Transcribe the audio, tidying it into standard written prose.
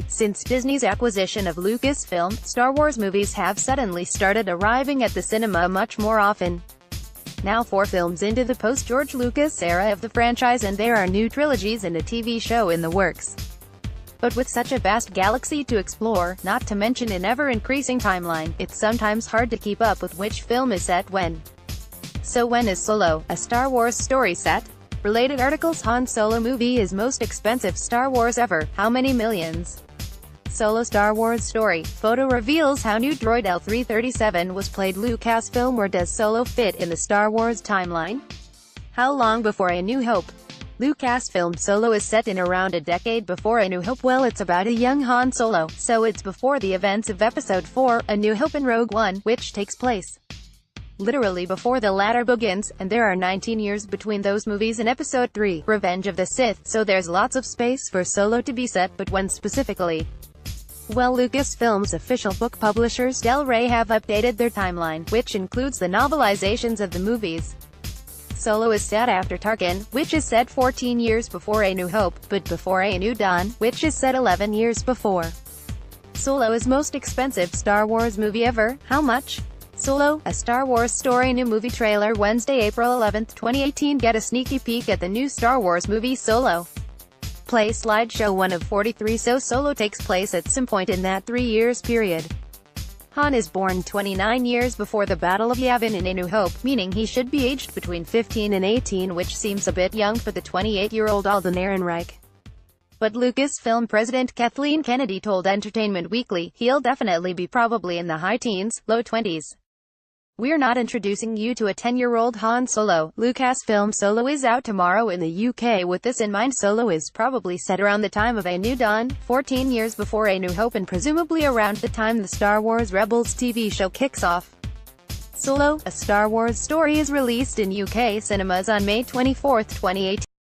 Since Disney's acquisition of Lucasfilm, Star Wars movies have suddenly started arriving at the cinema much more often. Now 4 films into the post-George Lucas era of the franchise, and there are new trilogies and a TV show in the works. But with such a vast galaxy to explore, not to mention an ever-increasing timeline, it's sometimes hard to keep up with which film is set when. So when is Solo, a Star Wars story set? Related articles: Han Solo movie is most expensive Star Wars ever, how many millions? Solo Star Wars story. Photo reveals how new droid L337 was played. Lucasfilm. Where does Solo fit in the Star Wars timeline? How long before A New Hope? Lucasfilm. Solo is set in around a decade before A New Hope. Well, it's about a young Han Solo, so it's before the events of Episode 4, A New Hope, and Rogue One, which takes place literally before the latter begins, and there are 19 years between those movies and Episode 3, Revenge of the Sith, so there's lots of space for Solo to be set, but when specifically? Well, Lucasfilm's official book publishers Del Rey have updated their timeline, which includes the novelizations of the movies. Solo is set after Tarkin, which is set 14 years before A New Hope, but before A New Dawn, which is set 11 years before. Solo is most expensive Star Wars movie ever. How much? Solo, a Star Wars story. New movie trailer Wednesday, April 11, 2018. Get a sneaky peek at the new Star Wars movie Solo. Play slideshow 1 of 43. So Solo takes place at some point in that 3 years period. Han is born 29 years before the Battle of Yavin in A New Hope, meaning he should be aged between 15 and 18, which seems a bit young for the 28-year-old Alden Ehrenreich. But Lucasfilm President Kathleen Kennedy told Entertainment Weekly, he'll definitely be probably in the high teens, low 20s. We're not introducing you to a 10-year-old Han Solo. Lucasfilm. Solo is out tomorrow in the UK. With this in mind, Solo is probably set around the time of A New Dawn, 14 years before A New Hope, and presumably around the time the Star Wars Rebels TV show kicks off. Solo, a Star Wars story is released in UK cinemas on May 24, 2018.